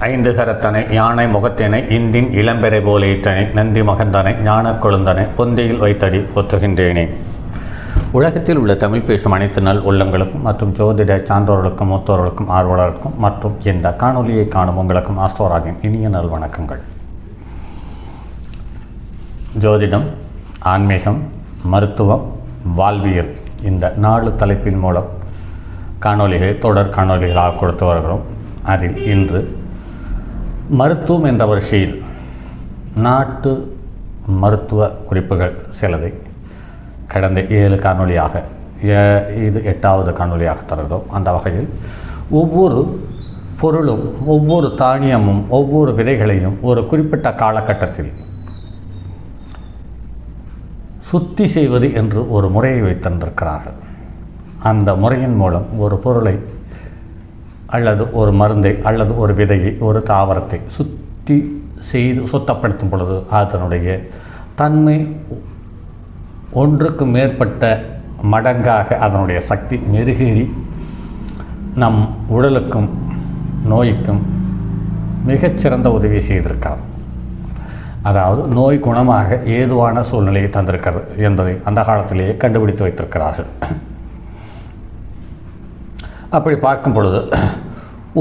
ஐந்து கரத்தனை யானை முகத்தினை இந்தின் இளம்பெறை போல ஈட்டனை நந்தி மகந்தனை ஞான கொழுந்தனை பொந்தியில் வைத்தடி ஒத்துகின்றேனே. உலகத்தில் உள்ள தமிழ் பேசும் அனைத்து நல் உள்ளங்களுக்கும் மற்றும் ஜோதிட சான்றோர்களுக்கும் மூத்தோர்களுக்கும் ஆர்வலருக்கும் மற்றும் இந்த காணொலியை காணும் உங்களுக்கும் ஆஸ்ட்ரோராகின் இனிய நல் வணக்கங்கள். ஜோதிடம், ஆன்மீகம், மருத்துவம், வாழ்வியல் இந்த 4 தலைப்பின் மூலம் காணொலிகளை தொடர் காணொலிகளாக கொடுத்து வருகிறோம். அதில் இன்று மருத்துவம் என்ற வரிசையில் நாட்டு மருத்துவ குறிப்புகள் சிலதை கடந்த 7 காணொலியாக இது 8வது காணொலியாக தருகிறோம். அந்த வகையில் ஒவ்வொரு பொருளும் ஒவ்வொரு தானியமும் ஒவ்வொரு விதைகளையும் ஒரு குறிப்பிட்ட காலகட்டத்தில் சுத்தி செய்வது என்று ஒரு முறையை வைத்திருக்கிறார்கள். அந்த முறையின் மூலம் ஒரு பொருளை அல்லது ஒரு மருந்தை அல்லது ஒரு விதையை ஒரு தாவரத்தை சுத்தி செய்து சுத்தப்படுத்தும் பொழுது அதனுடைய தன்மை ஒன்றுக்கு மேற்பட்ட மடங்காக அதனுடைய சக்தி மெருகேறி நம் உடலுக்கும் நோய்க்கும் மிகச்சிறந்த உதவி செய்திருக்கிறது. அதாவது நோய் குணமாக ஏதுவான சூழ்நிலையை தந்திருக்கிறது என்பதை அந்த காலத்திலேயே கண்டுபிடித்து வைத்திருக்கிறார்கள். அப்படி பார்க்கும் பொழுது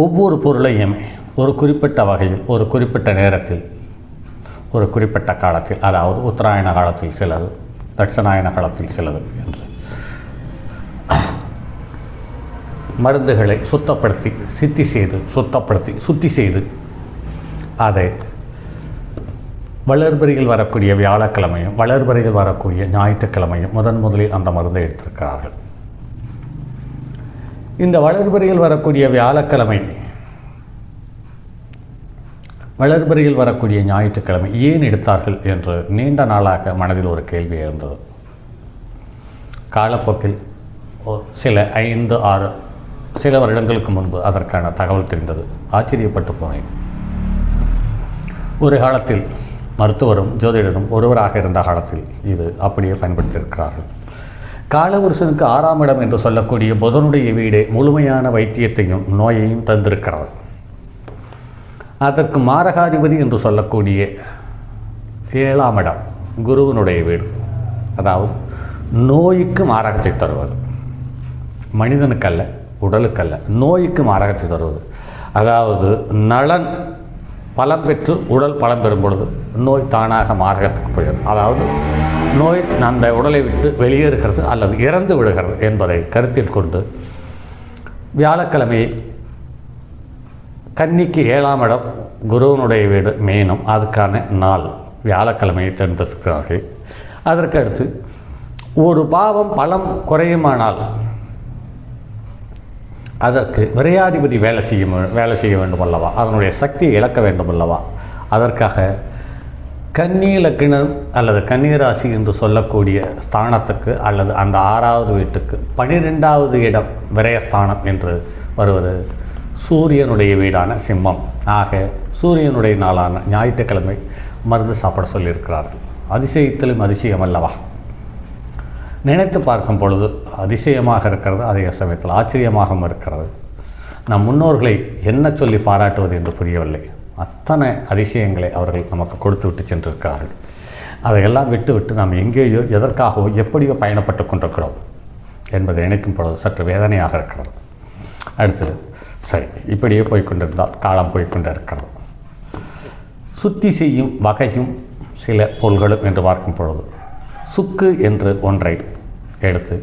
ஒவ்வொரு பொருளையுமே ஒரு குறிப்பிட்ட வகையில் ஒரு குறிப்பிட்ட நேரத்தில் ஒரு குறிப்பிட்ட காலத்தில், அதாவது உத்தராயண காலத்தில் சிலது, தட்சணாயன காலத்தில் சிலது என்று மருந்துகளை சுத்தப்படுத்தி சுத்தி செய்து அதை வளர்பிறையில் வரக்கூடிய வியாழக்கிழமையும் வளர்பிறையில் வரக்கூடிய ஞாயிற்றுக்கிழமையும் முதலில் அந்த மருந்தை எடுத்திருக்கிறார்கள். இந்த வளர்பிறையில் வரக்கூடிய வியாழக்கிழமை, வளர்பிறையில் வரக்கூடிய ஞாயிற்றுக்கிழமை ஏன் எடுத்தார்கள் என்று நீண்ட நாளாக மனதில் ஒரு கேள்வி எழுந்தது. காலப்போக்கில் சில 5-6 சில வருடங்களுக்கு முன்பு அதற்கான தகவல் தெரிந்தது. ஆச்சரியப்பட்டு போனேன். ஒரு காலத்தில் மருத்துவரும் ஜோதிடரும் ஒருவராக இருந்த காலத்தில் இது அப்படியே பயன்படுத்தியிருக்கிறார்கள். காலபுருஷனுக்கு 6ஆம் இடம் என்று சொல்லக்கூடிய புதனுடைய வீடு முழுமையான வைத்தியத்தையும் நோயையும் தந்திருக்கிறது. அதற்கு மாரகாதிபதி என்று சொல்லக்கூடிய 7ஆம் இடம் குருவனுடைய வீடு, அதாவது நோய்க்கு மாரகத்தை தருவது, மனிதனுக்கல்ல உடலுக்கல்ல நோய்க்கு மாரகத்தை தருவது. அதாவது நலன் பலம் பெற்று உடல் பலம் பெறும் பொழுது நோய் தானாக மாரகத்துக்கு போயிடும். அதாவது நோய் அந்த உடலை விட்டு வெளியேறுகிறது அல்லது இறந்து விடுகிறது என்பதை கருத்தில் கொண்டு வியாழக்கிழமையை கன்னிக்கு 7ஆம் இடம் குருவனுடைய வீடு மேனும் அதுக்கான நாள் வியாழக்கிழமையை தேர்ந்தெடுக்கிறார்கள். அதற்கு அடுத்து ஒரு பாவம் பலம் குறையுமானால் அதற்கு விரையாதிபதி வேலை செய்ய வேண்டும் அல்லவா, அதனுடைய சக்தியை இழக்க வேண்டும் அல்லவா. அதற்காக கன்னி லக்னம் அல்லது கன்னிராசி என்று சொல்லக்கூடிய ஸ்தானத்துக்கு அல்லது அந்த 6வது வீட்டுக்கு 12வது இடம் விரயஸ்தானம் என்று வருவது சூரியனுடைய வீடான சிம்மம். ஆக சூரியனுடைய நாளான ஞாயிற்றுக்கிழமை மருந்து சாப்பிட சொல்லியிருக்கிறார்கள். அதிசயத்திலும் அதிசயம் அல்லவா. நினைத்து பார்க்கும் பொழுது அதிசயமாக இருக்கிறது, அதே சமயத்தில் ஆச்சரியமாகவும் இருக்கிறது. நம் முன்னோர்களை என்ன சொல்லி பாராட்டுவது என்று புரியவில்லை. அத்தனை அதிசயங்களை அவர்கள் நமக்கு கொடுத்து விட்டு சென்றிருக்கிறார்கள். அதையெல்லாம் விட்டு நாம் எங்கேயோ எதற்காகவோ எப்படியோ பயணப்பட்டு கொண்டிருக்கிறோம் என்பதை நினைக்கும் பொழுது சற்று வேதனையாக இருக்கிறது. அடுத்தது சரி, இப்படியே போய்கொண்டிருந்தால் காலம் போய்கொண்டே இருக்கிறது. சுத்தி செய்யும் வகையும் சில பொருள்களும் என்று பார்க்கும் பொழுது சுக்கு என்று ஒன்றை எடுத்து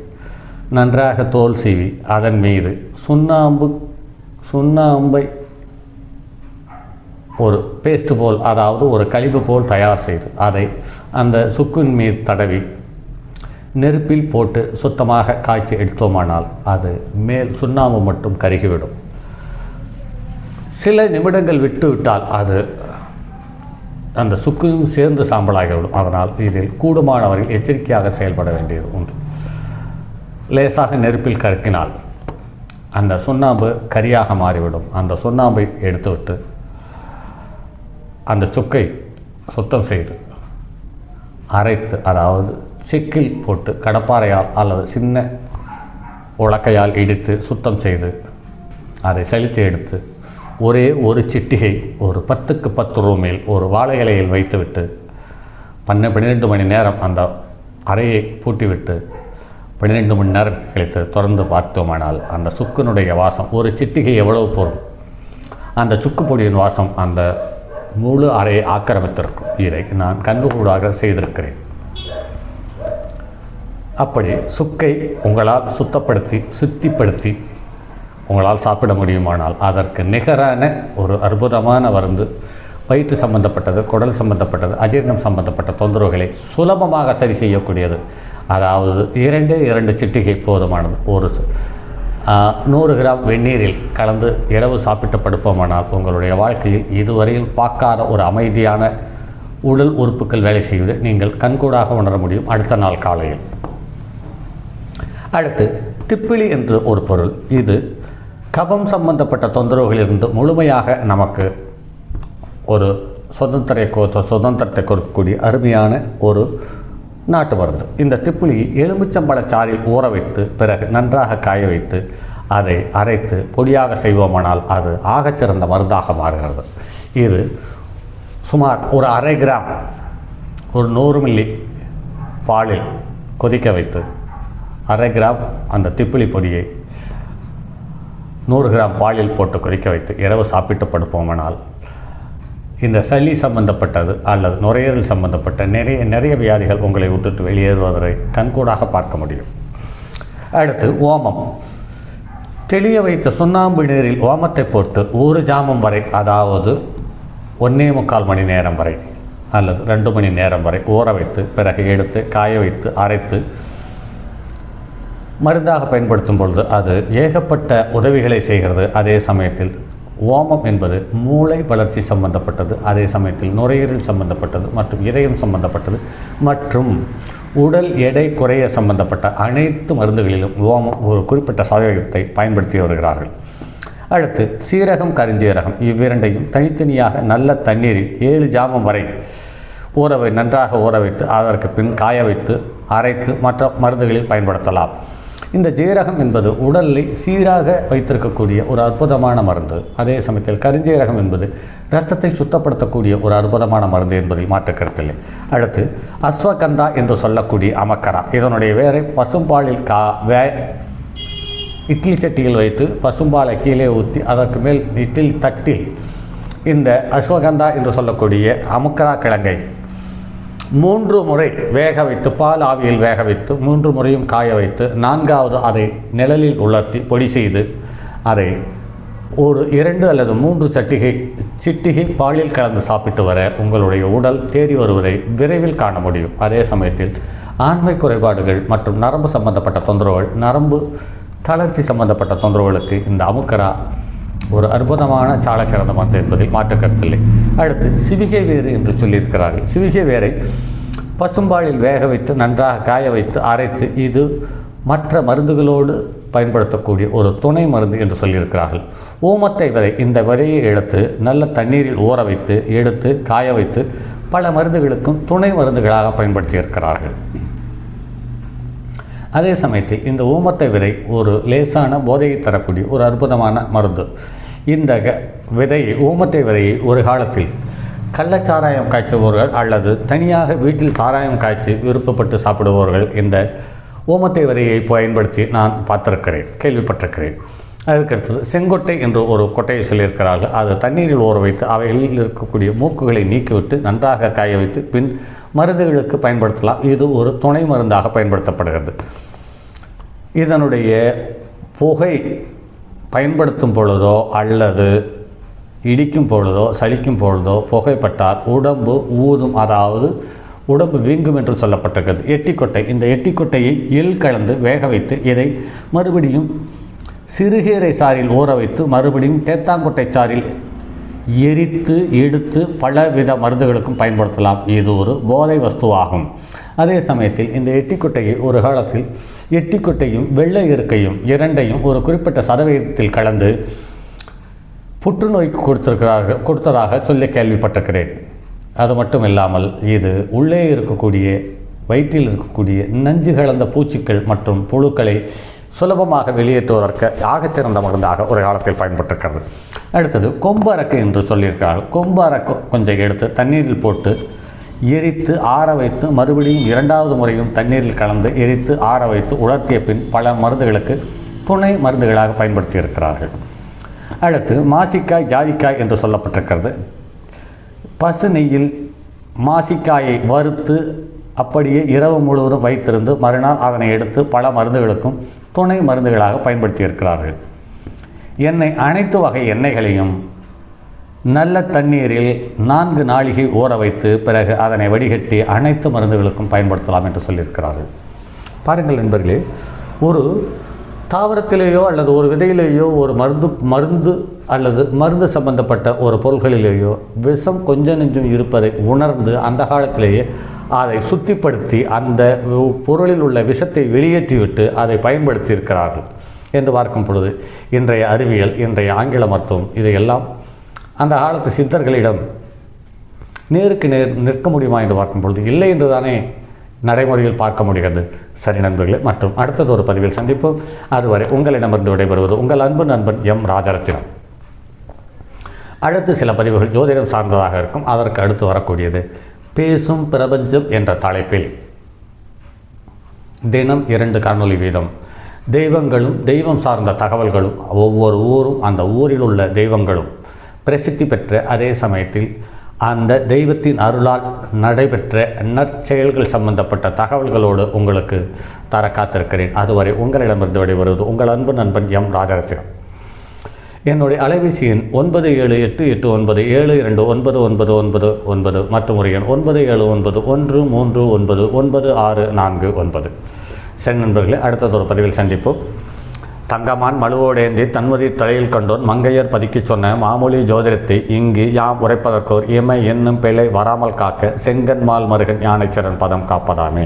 நன்றாக தோல் சீவி அதன் மீது சுண்ணாம்பை ஒரு பேஸ்ட் போல், அதாவது ஒரு கழிவு போல் தயார் செய்து அதை அந்த சுக்கின் மீது தடவி நெருப்பில் போட்டு சுத்தமாக காய்ச்சி எடுத்தோமானால் அது மேல் சுண்ணாம்பு மட்டும் கருகிவிடும். சில நிமிடங்கள் விட்டால் அது அந்த சுக்கும் சேர்ந்து சாம்பலாகிவிடும். அதனால் இதில் கூடுமானவரில் எச்சரிக்கையாக செயல்பட வேண்டியது உண்டு. லேசாக நெருப்பில் கருக்கினால் அந்த சுண்ணாம்பு கரியாக மாறிவிடும். அந்த சுண்ணாம்பை எடுத்துவிட்டு அந்த சுக்கை சுத்தம் செய்து அரைத்து, அதாவது செக்கில் போட்டு கடப்பாறையால் அல்லது சின்ன உலக்கையால் இடித்து சுத்தம் செய்து அதை செலுத்தி எடுத்து ஒரே ஒரு சிட்டிகை ஒரு 10க்கு 10 ரூமில் ஒரு வாழை இலையில் வைத்துவிட்டு 12 மணி நேரம் அந்த அறையை பூட்டிவிட்டு 12 மணி நேரம் கழித்து திறந்து பார்த்தோமானால் அந்த சுக்கினுடைய வாசம், ஒரு சிட்டிகை எவ்வளவு போகும், அந்த சுக்குப்பொடியின் வாசம் அந்த முழு அறையை ஆக்கிரமித்திருக்கும். இதை நான் கண்கூடாக செய்திருக்கிறேன். அப்படி சுக்கை உங்களால் சுத்திப்படுத்தி உங்களால் சாப்பிட முடியுமானால் அதற்கு நிகரான ஒரு அற்புதமான மருந்து வயிற்று சம்பந்தப்பட்டது, குடல் சம்பந்தப்பட்டது, அஜீரணம் சம்பந்தப்பட்ட தொந்தரவுகளை சுலபமாக சரி செய்யக்கூடியது. அதாவது 2 சிட்டிகை போதுமானது. ஒரு 100 கிராம் வெந்நீரில் கலந்து இரவு சாப்பிட்டு படுப்போமானால் உங்களுடைய வாழ்க்கையில் இதுவரையில் பார்க்காத ஒரு அமைதியான உடல் உறுப்புகள் வேலை செய்வதை நீங்கள் கண்கூடாக உணர முடியும் அடுத்த நாள் காலையில். அடுத்து திப்பிலி என்று ஒரு பொருள். இது கபம் சம்பந்தப்பட்ட தொந்தரவுகளிலிருந்து முழுமையாக நமக்கு ஒரு சுதந்திரத்தை கொடுக்கக்கூடிய அருமையான ஒரு நாட்டு மருந்து. இந்த திப்பிலி எலுமிச்சம்பழச்சாறில் ஊற வைத்து பிறகு நன்றாக காய வைத்து அதை அரைத்து பொடியாக செய்வோமானால் அது ஆகச்சிறந்த மருந்தாக மாறுகிறது. இது சுமார் ஒரு 1/2 கிராம் ஒரு 100 மில்லி பாலில் கொதிக்க வைத்து 1/2 கிராம் அந்த திப்பிலி பொடியை 100 கிராம் பாலில் போட்டு கொதிக்க வைத்து இரவு சாப்பிட்டு படுப்போமானால் இந்த சளி சம்பந்தப்பட்டது அல்லது நுரையீரல் சம்பந்தப்பட்ட நிறைய வியாதிகள் உங்களை விட்டுட்டு வெளியேறுவதை கண்கூடாக பார்க்க முடியும். அடுத்து ஓமம். தெளிய வைத்த சுண்ணாம்பு நீரில் ஓமத்தை போட்டு 1 ஜாமம் வரை, அதாவது 1.25 மணி நேரம் வரை அல்லது 2 மணி நேரம் வரை ஊற வைத்து பிறகு எடுத்து காய வைத்து அரைத்து மருந்தாக பயன்படுத்தும் பொழுது அது ஏகப்பட்ட உதவிகளை செய்கிறது. அதே சமயத்தில் ஓமம் என்பது மூளை வளர்ச்சி சம்பந்தப்பட்டது, அதே சமயத்தில் நுரையீரல் சம்பந்தப்பட்டது மற்றும் இதயம் சம்பந்தப்பட்டது மற்றும் உடல் எடை குறைய சம்பந்தப்பட்ட அனைத்து மருந்துகளிலும் ஓமம் ஒரு குறிப்பிட்ட சதவீதத்தை பயன்படுத்தி வருகிறார்கள். அடுத்து சீரகம், கருஞ்சீரகம் இவ்விரண்டையும் தனித்தனியாக நல்ல தண்ணீரில் 7 ஜாமம் வரை நன்றாக ஊற வைத்து அதற்கு பின் காய வைத்து அரைத்து மற்ற மருந்துகளில் பயன்படுத்தலாம். இந்த ஜீரகம் என்பது உடலை சீராக வைத்திருக்கக்கூடிய ஒரு அற்புதமான மருந்து. அதே சமயத்தில் கருஞ்சீரகம் என்பது இரத்தத்தை சுத்தப்படுத்தக்கூடிய ஒரு அற்புதமான மருந்து என்பதில் மாற்று கருத்தில்லை. அடுத்து அஸ்வகந்தா என்று சொல்லக்கூடிய அமக்கரா. இதனுடைய வேரை பசும்பாலில் இட்லி சட்டியில் வைத்து பசும்பாலை கீழே ஊற்றி அதற்கு மேல் இட்லி தட்டில் இந்த அஸ்வகந்தா என்று சொல்லக்கூடிய அமக்கரா கிழங்கை 3 முறை வேக வைத்து பால் ஆவியில் வேக வைத்து 3 முறையும் காய வைத்து 4வது அதை நிழலில் உலர்த்தி பொடி செய்து அதை ஒரு 2 அல்லது 3 சிட்டிகை பாலில் கலந்து சாப்பிட்டு வர உங்களுடைய உடல் தேறி வருவதை விரைவில் காண முடியும். அதே சமயத்தில் ஆண்மை குறைபாடுகள் மற்றும் நரம்பு சம்பந்தப்பட்ட தொந்தரவுகள், நரம்பு தளர்ச்சி சம்பந்தப்பட்ட தொந்தரவுகளுக்கு இந்த அமுக்கரா ஒரு அற்புதமான சால சிறந்த மருந்து என்பதில் மாற்று கருத்தில்லை. அடுத்து சிவிகை வேறு என்று சொல்லியிருக்கிறார்கள். சிவிகை வேரை பசும்பாலில் வேக வைத்து நன்றாக காய வைத்து அரைத்து இது மற்ற மருந்துகளோடு பயன்படுத்தக்கூடிய ஒரு துணை மருந்து என்று சொல்லியிருக்கிறார்கள். ஓமத்தை விதை, இந்த விதையை எடுத்து நல்ல தண்ணீரில் ஊற வைத்து எடுத்து காய வைத்து பல மருந்துகளுக்கும் துணை மருந்துகளாக பயன்படுத்தியிருக்கிறார்கள். அதே சமயத்தில் இந்த ஓமத்தை விதை ஒரு லேசான போதையை தரக்கூடிய ஒரு அற்புதமான மருந்து. இந்த ஓமத்தை விதையை ஒரு காலத்தில் கள்ளச்சாராயம் காய்ச்சுபவர்கள் அல்லது தனியாக வீட்டில் சாராயம் காய்ச்சி விருப்பப்பட்டு சாப்பிடுபவர்கள் இந்த ஓமத்தை விதையை பயன்படுத்தி நான் பார்த்திருக்கிறேன், கேள்விப்பட்டிருக்கிறேன். அதுக்கடுத்தது செங்கொட்டை என்று ஒரு கொட்டையை சொல்லியிருக்கிறார்கள். அது தண்ணீரில் ஊற வைத்து அவைகளில் இருக்கக்கூடிய மூக்குகளை நீக்கிவிட்டு நன்றாக காய வைத்து பின் மருந்துகளுக்கு பயன்படுத்தலாம். இது ஒரு துணை மருந்தாக பயன்படுத்தப்படுகிறது. இதனுடைய புகை பயன்படுத்தும் பொழுதோ அல்லது இடிக்கும் பொழுதோ சலிக்கும் பொழுதோ புகைப்பட்டால் உடம்பு ஊதும், அதாவது உடம்பு வீங்கும் என்று சொல்லப்பட்டிருக்கிறது. எட்டிக்கொட்டை, இந்த எட்டிக்கொட்டையை கலந்து வேக வைத்து இதை மறுபடியும் சிறுகீரை சாறில் ஊற வைத்து மறுபடியும் தேத்தாங்கொட்டை சாறில் எரித்து எடுத்து பலவித மருந்துகளுக்கும் பயன்படுத்தலாம். இது ஒரு போதை வஸ்துவாகும். அதே சமயத்தில் இந்த எட்டிக்கொட்டையை ஒரு காலத்தில் எட்டிக்கொட்டையும் வெள்ளை இருக்கையும் இரண்டையும் ஒரு குறிப்பிட்ட சதவீதத்தில் கலந்து புற்றுநோய்க்கு கொடுத்ததாக சொல்லி கேள்விப்பட்டிருக்கிறேன். அது மட்டும் இல்லாமல் இது உள்ளே இருக்கக்கூடிய வயிற்றில் இருக்கக்கூடிய நஞ்சு கலந்த பூச்சிகள் மற்றும் புழுக்களை சுலபமாக வெளியேற்றுவதற்கு ஆகச்சிறந்த மருந்தாக ஒரு காலத்தில் பயன்பட்டிருக்கிறது. அடுத்தது கொம்பு அரக்கு என்று சொல்லியிருக்கிறார்கள். கொம்பு அரக்கு கொஞ்சம் எடுத்து தண்ணீரில் போட்டு எரித்து ஆற வைத்து மறுபடியும் இரண்டாவது முறையும் தண்ணீரில் கலந்து எரித்து ஆற வைத்து உலர்த்திய பின் பல மருந்துகளுக்கு துணை மருந்துகளாக பயன்படுத்தி இருக்கிறார்கள். அடுத்து மாசிக்காய் ஜாதிக்காய் என்று சொல்லப்பட்டிருக்கிறது. பசு நெய்யில் மாசிக்காயை வறுத்து அப்படியே இரவு முழுவதும் வைத்திருந்து மறுநாள் அதனை எடுத்து பல மருந்துகளுக்கும் துணை மருந்துகளாக பயன்படுத்தி இருக்கிறார்கள். எண்ணெய் அனைத்து வகை எண்ணெய்களையும் நல்ல தண்ணீரில் 4 நாழிகை ஊற வைத்து பிறகு அதனை வடிகட்டி அனைத்து மருந்துகளுக்கும் பயன்படுத்தலாம் என்று சொல்லியிருக்கிறார்கள். பாருங்கள் நண்பர்களே, ஒரு தாவரத்திலேயோ அல்லது ஒரு விதையிலேயோ ஒரு மருந்து அல்லது மருந்து சம்பந்தப்பட்ட ஒரு பொருள்களிலேயோ விஷம் கொஞ்சம் நெஞ்சும் இருப்பதை உணர்ந்து அந்த காலத்திலேயே அதை சுத்திப்படுத்தி அந்த பொருளில் உள்ள விஷத்தை வெளியேற்றிவிட்டு அதை பயன்படுத்தி இருக்கிறார்கள் என்று பார்க்கும் பொழுது இன்றைய அறிவியல், இன்றைய ஆங்கில மருத்துவம் இதையெல்லாம் அந்த காலத்து சித்தர்களிடம் நேருக்கு நேர் நிற்க முடியுமா என்று பார்க்கும் பொழுது இல்லை என்று தானே நடைமுறையில் பார்க்க முடிகிறது. சரி நண்பர்களே, மற்றும் அடுத்தது ஒரு பதிவில் சந்திப்போம். அதுவரை உங்களிடமிருந்து விடைபெறுவது உங்கள் அன்பு நண்பன் எம் ராஜரத்தினம். அடுத்து சில பதிவுகள் ஜோதிடம் சார்ந்ததாக இருக்கும். அதற்கு அடுத்து வரக்கூடியது பேசும் பிரபஞ்சம் என்ற தலைப்பில் தினம் 2 காணொளி வீதம் தெய்வங்களும் தெய்வம் சார்ந்த தகவல்களும் ஒவ்வொரு ஊரும் அந்த ஊரில் உள்ள தெய்வங்களும் பிரசித்தி பெற்ற அதே சமயத்தில் அந்த தெய்வத்தின் அருளால் நடைபெற்ற நற்செயல்கள் சம்பந்தப்பட்ட தகவல்களோடு உங்களுக்கு தர காத்திருக்கிறேன். அதுவரை உங்களிடமிருந்து விடைபெறுவது உங்கள் அன்பு நண்பன் எம் ராஜரத்தினம். என்னுடைய அலைபேசி எண் 978897299999 மற்றும் ஒரு எண் 9791399649. சரி நண்பர்களே, அடுத்ததொரு பதிவில் சந்திப்போம். தங்கமான் மழுவோடேந்தி தன்மதி தலையில் கண்டோன் மங்கையர் பதிக்கச் சொன்ன மாமொழி ஜோதிடத்தை இங்கு யாம் உரைப்பதற்கோர் இமை என்னும் பிழை வராமல் காக்க செங்கன்மால் மருகன் யானைச்சரன் பதம் காப்பதாமே.